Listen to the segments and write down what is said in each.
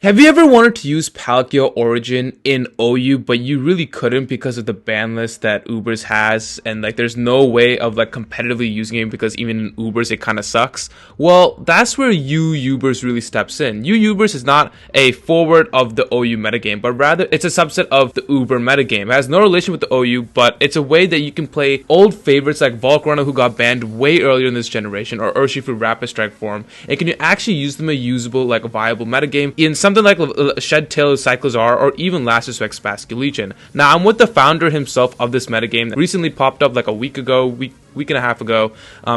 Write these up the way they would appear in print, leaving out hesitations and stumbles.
Have you ever wanted to use Palkia Origin in OU, but you really couldn't because of the ban list that Ubers has, and like there's no way of like competitively using it because even in Ubers it kind of sucks? Well, that's where Ubers really steps in. Ubers is not a forward of the OU metagame, but rather it's a subset of the Uber metagame. It has no relation with the OU, but it's a way that you can play old favorites like Volcorona, who got banned way earlier in this generation, or Urshifu Rapid Strike form, and can you actually use them a usable, like a viable metagame in something like Shed Tail Cyclozar or even Lassus Spassky Legion. Now, I'm with the founder himself of this metagame that recently popped up like a week and a half ago.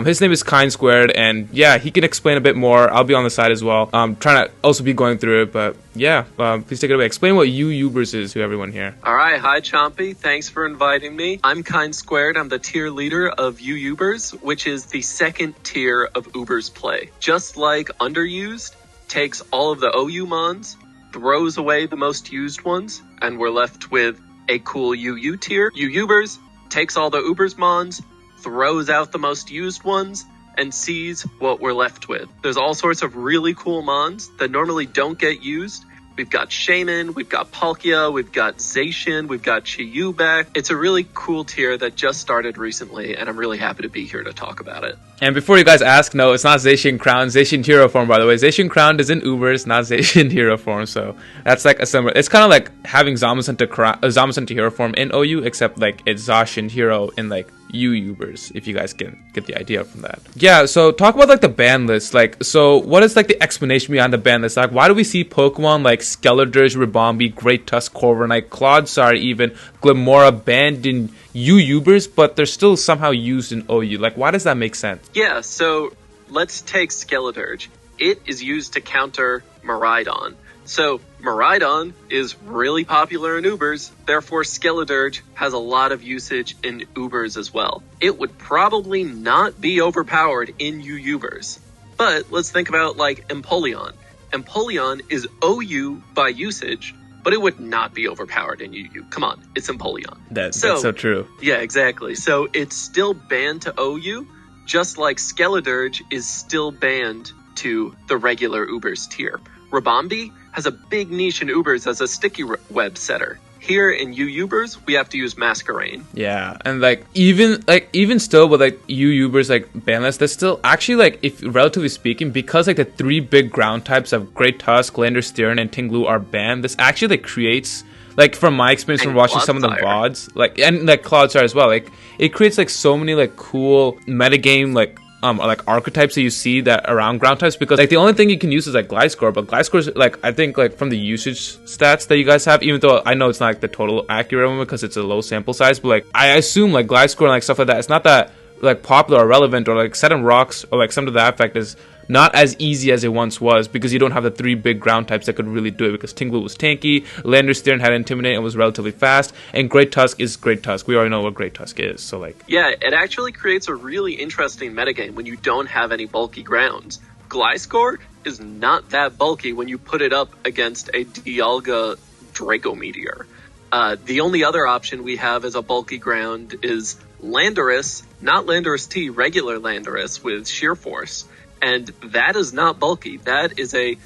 His name is Kind Squared, and yeah, he can explain a bit more. I'll be on the side as well. I'm trying to also be going through it, but yeah, please take it away. Explain what Ubers is to everyone here. All right, hi Chompy. Thanks for inviting me. I'm Kind Squared. I'm the tier leader of Ubers, which is the second tier of Ubers play. Just like Underused takes all of the OU mons, throws away the most used ones, and we're left with a cool UU tier. Ubers takes all the Ubers mons, throws out the most used ones, and sees what we're left with. There's all sorts of really cool mons that normally don't get used. We've got Shaman, we've got Palkia, we've got Zacian, we've got Chiyubek. It's a really cool tier that just started recently, and I'm really happy to be here to talk about it. And before you guys ask, no, it's not Zacian Crown, Zacian Hero form, by the way. Zacian Crown is in Ubers, not Zacian Hero form, so that's like a similar. It's kind of like having Zamasun to Hero form in OU, except like it's Zacian Hero in like Ubers, if you guys can get the idea from that. Yeah, so talk about like the ban list. Like, so what is like the explanation behind the ban list? Like, why do we see Pokemon like Skeledirge, Ribombee, Great Tusk, Corviknight, Clodsire, even Glimmora banned in Ubers, but they're still somehow used in OU? Like, why does that make sense? Yeah, so let's take Skeledirge. It is used to counter Miraidon. So Miraidon is really popular in Ubers, therefore Skeledirge has a lot of usage in Ubers as well. It would probably not be overpowered in Ubers. But let's think about like Empoleon. Empoleon is OU by usage, but it would not be overpowered in UU. Come on, it's Empoleon. That's so true. Yeah, exactly. So it's still banned to OU, just like Skeledirge is still banned to the regular Ubers tier. Ribombee has a big niche in Ubers as a sticky web setter. Here in Ubers, we have to use Masquerain. Yeah, and like even still with like Ubers like ban list, that's still actually like, if relatively speaking, because like the three big ground types of Great Tusk, Landersteern, and Tinglu are banned, this actually like creates, like from my experience from watching some of the VODs, like and like Clodsire as well, like it creates like so many like cool metagame like archetypes that you see that around ground types, because like the only thing you can use is like Gliscor, but Gliscor is like, I think like from the usage stats that you guys have, even though I know it's not like the total accurate one because it's a low sample size, but like I assume like Gliscor and like stuff like that, it's not that like popular or relevant, or like Set and Rocks or like some to that effect is not as easy as it once was, because you don't have the three big ground types that could really do it, because Tinglu was tanky, Landersteern had Intimidate and was relatively fast, and Great Tusk is Great Tusk. We already know what Great Tusk is, so like... Yeah, it actually creates a really interesting metagame when you don't have any bulky grounds. Gliscor is not that bulky when you put it up against a Dialga Draco Meteor. The only other option we have as a bulky ground is Landorus, not Landorus T, regular Landorus with Sheer Force. And that is not bulky. That is a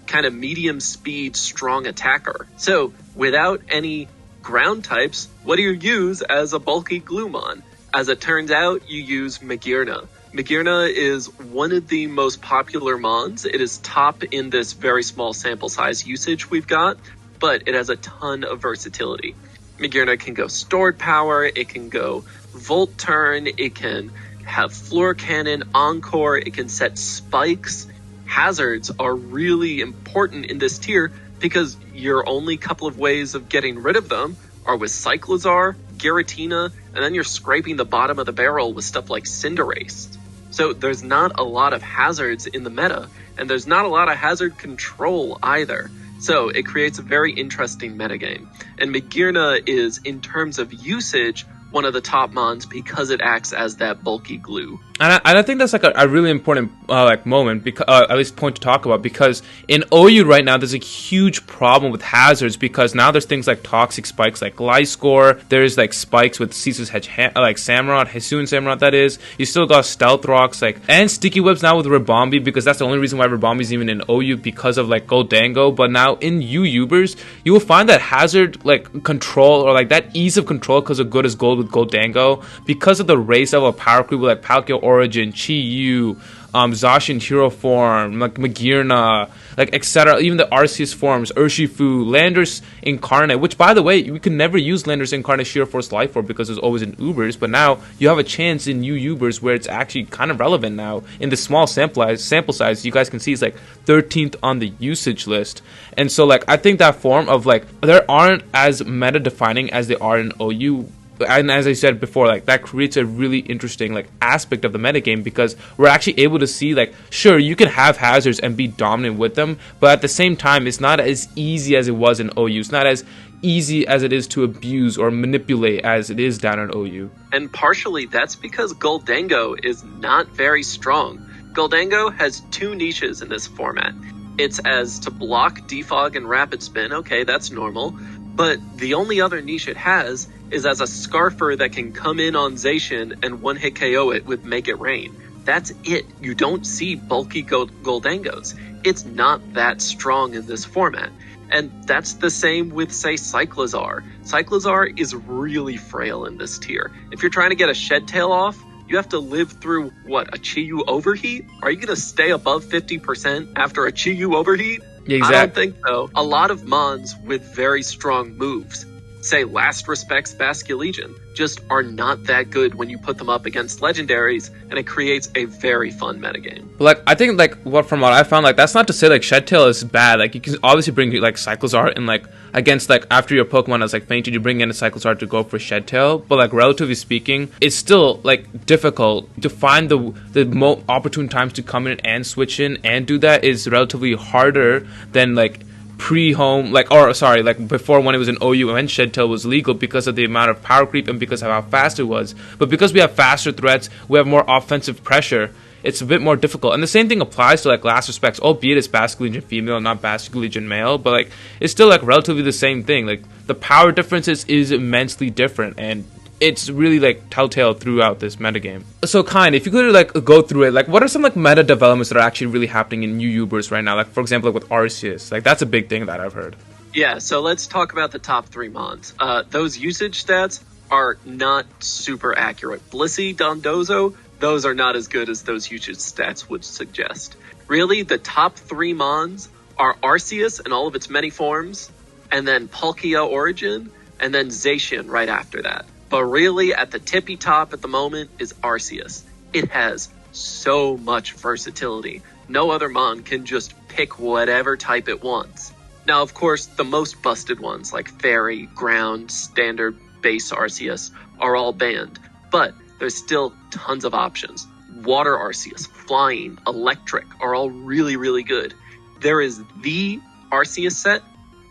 kind of medium speed, strong attacker. So without any ground types, what do you use as a bulky Gloomon? As it turns out, you use Magearna. Magearna is one of the most popular mons. It is top in this very small sample size usage we've got, but it has a ton of versatility. Magearna can go stored power, it can go Volt Turn, it can have Floor Cannon, Encore, it can set spikes. Hazards are really important in this tier because your only couple of ways of getting rid of them are with Cyclozar, Giratina, and then you're scraping the bottom of the barrel with stuff like Cinderace. So there's not a lot of hazards in the meta, and there's not a lot of hazard control either. So it creates a very interesting metagame. And Magearna is, in terms of usage, one of the top mons because it acts as that bulky glue. And I think that's like a really important like moment, because at least point to talk about, because in OU right now there's a huge problem with hazards, because now there's things like toxic spikes like Gliscor, there's like spikes with Caesar's Hedge like Samurott, Hisuian Samurott, that is. You still got Stealth Rocks, like, and Sticky Webs now with Ribombee, because that's the only reason why Ribombee's even in OU, because of like Goldango. But now in UUbers you will find that hazard like control, or like that ease of control because of Good as Gold with Goldango, because of the race level of power creep with like Palkia Origin, Chi-Yu, Zacian Hero Form, like Magearna, like etc. Even the Arceus forms, Urshifu, Landorus Incarnate, which by the way, you can never use Landorus Incarnate Sheer Force Life Orb because it's always in Ubers, but now you have a chance in Ubers where it's actually kind of relevant now. In the small sample size, you guys can see it's like 13th on the usage list. And so like I think that form of like, there aren't as meta defining as they are in OU. And as I said before, like that creates a really interesting like aspect of the metagame, because we're actually able to see like, sure, you can have hazards and be dominant with them, but at the same time it's not as easy as it was in OU. It's not as easy as it is to abuse or manipulate as it is down in OU. And partially that's because Goldango is not very strong. Goldango has two niches in this format. It's as to block, defog, and rapid spin. Okay, that's normal. But the only other niche it has is as a Scarfer that can come in on Zacian and one-hit KO it with Make It Rain. That's it. You don't see bulky Goldangos. It's not that strong in this format. And that's the same with, say, Cyclizar. Cyclizar is really frail in this tier. If you're trying to get a Shed Tail off, you have to live through, what, a Chi-Yu overheat? Are you going to stay above 50% after a Chi-Yu overheat? Yeah, exactly. I don't think so. A lot of Mons with very strong moves, say Last Respects Basculegion, just are not that good when you put them up against legendaries, and it creates a very fun metagame. Like, I think, like, from what I found, like, that's not to say, like, Shed Tail is bad. Like, you can obviously bring, like, Cyclizar and, like, against, like, after your Pokemon is, like, fainted, you bring in a Cyclizar to go for Shed Tail. But, like, relatively speaking, it's still, like, difficult to find the most opportune times to come in and switch in and do that is relatively harder than, like, pre-home, like, or sorry, like before when it was in OU and Shed Tail was legal, because of the amount of power creep and because of how fast it was. But because we have faster threats, we have more offensive pressure, it's a bit more difficult. And the same thing applies to like Last Respects, albeit it's Basculegion female, not Basculegion male, but like it's still like relatively the same thing. Like the power differences is immensely different, and it's really like telltale throughout this metagame. So if you could like go through it, like what are some like meta developments that are actually really happening in UUbers right now? Like for example, like with Arceus, like that's a big thing that I've heard. Yeah, so let's talk about the top three Mons. Those usage stats are not super accurate. Blissey, Dondozo, those are not as good as those usage stats would suggest. Really, the top three Mons are Arceus in all of its many forms, and then Palkia Origin, and then Zacian right after that. But really, at the tippy top at the moment is Arceus. It has so much versatility. No other Mon can just pick whatever type it wants. Now, of course, the most busted ones, like Fairy, Ground, Standard, Base Arceus, are all banned. But there's still tons of options. Water Arceus, Flying, Electric are all really, really good. There is the Arceus set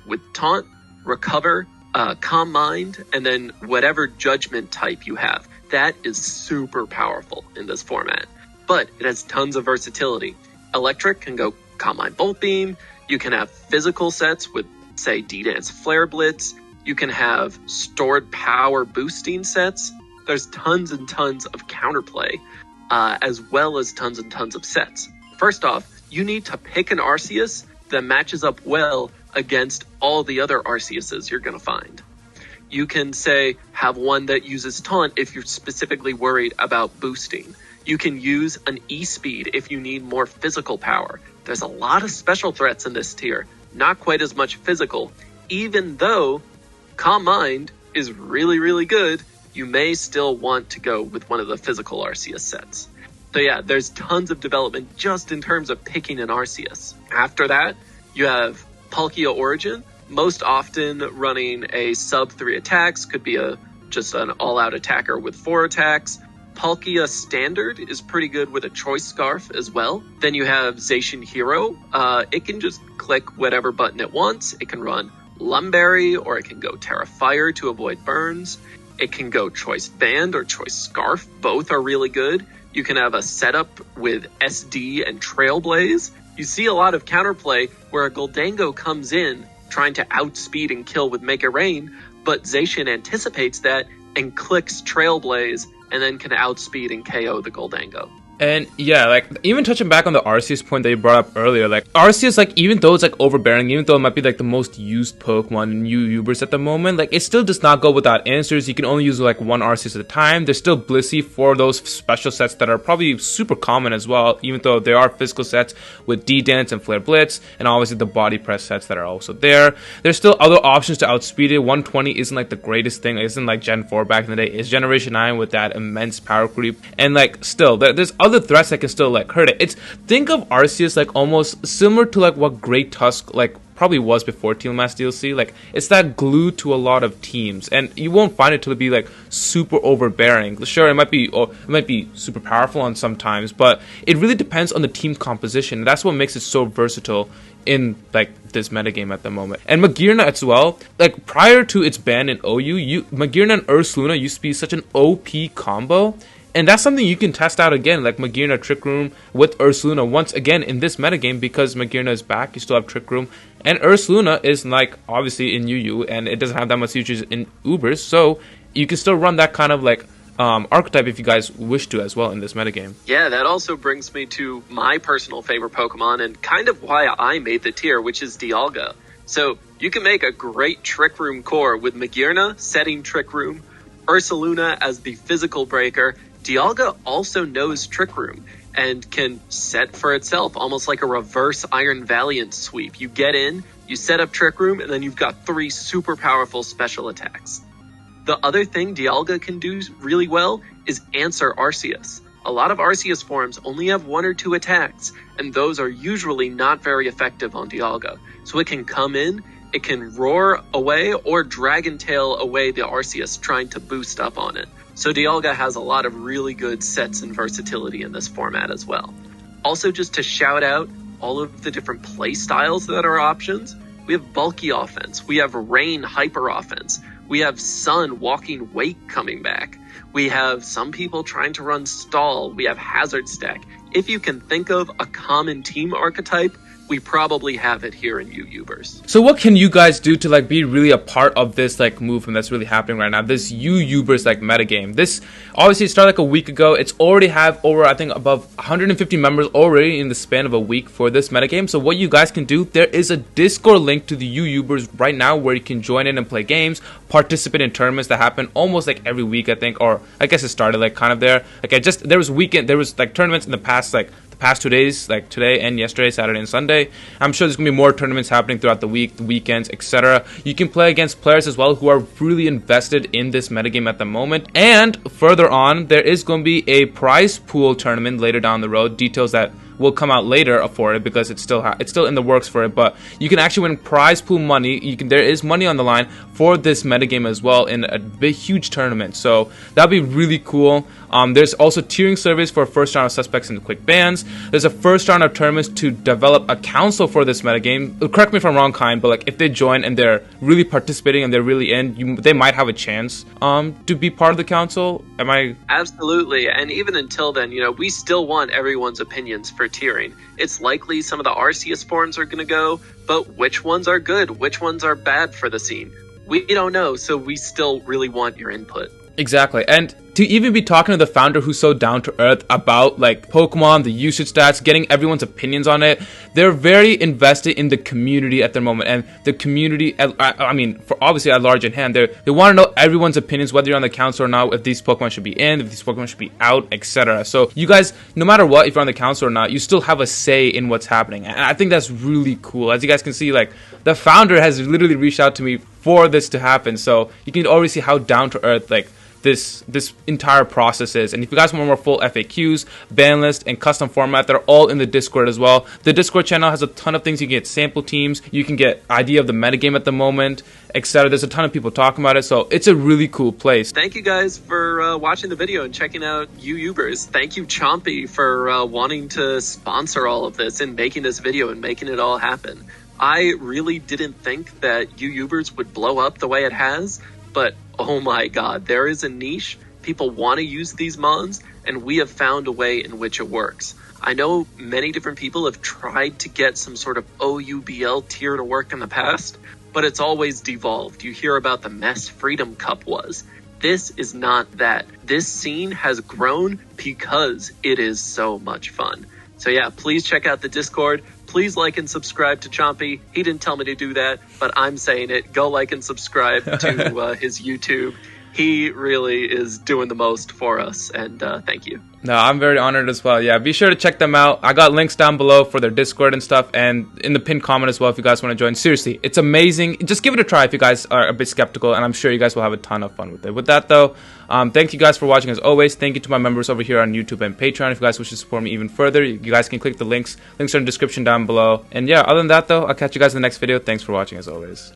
with Taunt, Recover, Calm Mind, and then whatever Judgment type you have. That is super powerful in this format. But it has tons of versatility. Electric can go Calm Mind Bolt Beam. You can have physical sets with, say, D-Dance Flare Blitz. You can have stored power boosting sets. There's tons and tons of counterplay, as well as tons and tons of sets. First off, you need to pick an Arceus that matches up well against all the other Arceuses you're going to find. You can, say, have one that uses Taunt if you're specifically worried about boosting. You can use an E-Speed if you need more physical power. There's a lot of special threats in this tier, not quite as much physical. Even though Calm Mind is really, really good, you may still want to go with one of the physical Arceus sets. So yeah, there's tons of development just in terms of picking an Arceus. After that, you have Palkia Origin, most often running a sub 3 attacks, could be just an all-out attacker with 4 attacks. Palkia Standard is pretty good with a Choice Scarf as well. Then you have Zacian Hero. It can just click whatever button it wants. It can run Lumberry, or it can go Terra Fire to avoid burns. It can go Choice Band or Choice Scarf. Both are really good. You can have a setup with SD and Trailblaze. You see a lot of counterplay where a Gholdengo comes in trying to outspeed and kill with Make It Rain, but Zacian anticipates that and clicks Trailblaze and then can outspeed and KO the Gholdengo. And yeah, like even touching back on the Arceus point that you brought up earlier, like Arceus, like even though it's like overbearing, even though it might be like the most used Pokemon in UUbers at the moment, like it still does not go without answers. You can only use like one Arceus at a time. There's still Blissey for those special sets that are probably super common as well, even though there are physical sets with D-Dance and Flare Blitz, and obviously the body press sets that are also there. There's still other options to outspeed it. 120 isn't like the greatest thing. It isn't like Gen 4 back in the day. It's Generation 9 with that immense power creep, and like still there's other threats that can still like hurt it. It's think of Arceus like almost similar to like what Great Tusk like probably was before Teal Mask DLC. Like it's that glue to a lot of teams, and you won't find it to be like super overbearing. Sure, it might be super powerful on sometimes, but it really depends on the team composition. That's what makes it so versatile in like this metagame at the moment. And Magearna as well, like prior to its ban in OU, Magearna and Ursaluna used to be such an OP combo. And that's something you can test out again, like Magearna Trick Room with Ursaluna once again in this metagame, because Magearna is back, you still have Trick Room. And Ursaluna is like obviously in UU, and it doesn't have that much features in Ubers, so you can still run that kind of like archetype if you guys wish to as well in this metagame. Yeah, that also brings me to my personal favorite Pokemon and kind of why I made the tier, which is Dialga. So you can make a great Trick Room core with Magearna setting Trick Room, Ursaluna as the physical breaker. Dialga also knows Trick Room and can set for itself, almost like a reverse Iron Valiant sweep. You get in, you set up Trick Room, and then you've got 3 super powerful special attacks. The other thing Dialga can do really well is answer Arceus. A lot of Arceus forms only have 1 or 2 attacks, and those are usually not very effective on Dialga. So it can come in, it can roar away or Dragon Tail away the Arceus trying to boost up on it. So Dialga has a lot of really good sets and versatility in this format as well. Also, just to shout out all of the different play styles that are options, we have bulky offense, we have rain hyper offense, we have sun walking wake coming back, we have some people trying to run stall, we have hazard stack. If you can think of a common team archetype, we probably have it here in UUbers. So what can you guys do to like be really a part of this like movement that's really happening right now, this UUbers like metagame? This obviously started like a week ago. It's already have over, I think, above 150 members already in the span of a week for this metagame. So what you guys can do, there is a Discord link to the UUbers right now where you can join in and play games, participate in tournaments that happen almost like every week, I think, or I guess it started like kind of there. Like there was like tournaments in the past 2 days, like today and yesterday, Saturday and Sunday. I'm sure there's going to be more tournaments happening throughout the week, the weekends, etc. You can play against players as well who are really invested in this metagame at the moment. And further on, there is going to be a prize pool tournament later down the road. Details that will come out later for it because it's still in the works for it, but you can actually win prize pool money. There is money on the line for this metagame as well in a big huge tournament, so that'll be really cool. There's also tiering surveys for first round of suspects and quick bans. There's a first round of tournaments to develop a council for this metagame. Correct me if I'm wrong, Kind, but like if they join and they're really participating and they're really in, they might have a chance to be part of the council. Am I? Absolutely, and even until then, we still want everyone's opinions for tiering. It's likely some of the Arceus forms are going to go, but which ones are good, which ones are bad for the scene? We don't know, so we still really want your input. Exactly, and to even be talking to the founder who's so down to earth about like Pokemon, the usage stats, getting everyone's opinions on it, they're very invested in the community at the moment, and the community, I mean, for obviously at large in hand, they want to know everyone's opinions, whether you're on the council or not, if these Pokemon should be in, if these Pokemon should be out, etc. So you guys, no matter what, if you're on the council or not, you still have a say in what's happening, and I think that's really cool. As you guys can see, like the founder has literally reached out to me for this to happen, so you can already see how down to earth like this entire process is. And if you guys want more full FAQs, ban list, and custom format, they're all in the Discord as well. The Discord channel has a ton of things. You can get sample teams, you can get idea of the metagame at the moment, etc. There's a ton of people talking about it, so it's a really cool place. Thank you guys for watching the video and checking out UUbers. Thank you, Chompy, for wanting to sponsor all of this and making this video and making it all happen. I really didn't think that UUbers would blow up the way it has, but oh my god, there is a niche People want to use these mons, and we have found a way in which it works. I know many different people have tried to get some sort of OUBL tier to work in the past, but it's always devolved. You hear about the mess Freedom Cup was. This is not that. This scene has grown because it is so much fun. So yeah, please check out the Discord. Please like and subscribe to Chompy. He didn't tell me to do that, but I'm saying it. Go like and subscribe to his YouTube. He really is doing the most for us, and thank you. No, I'm very honored as well. Yeah, be sure to check them out. I got links down below for their Discord and stuff, and in the pinned comment as well if you guys want to join. Seriously, it's amazing. Just give it a try if you guys are a bit skeptical, and I'm sure you guys will have a ton of fun with it. With that, though, thank you guys for watching as always. Thank you to my members over here on YouTube and Patreon. If you guys wish to support me even further, you guys can click the links. Links are in the description down below. And yeah, other than that, though, I'll catch you guys in the next video. Thanks for watching as always.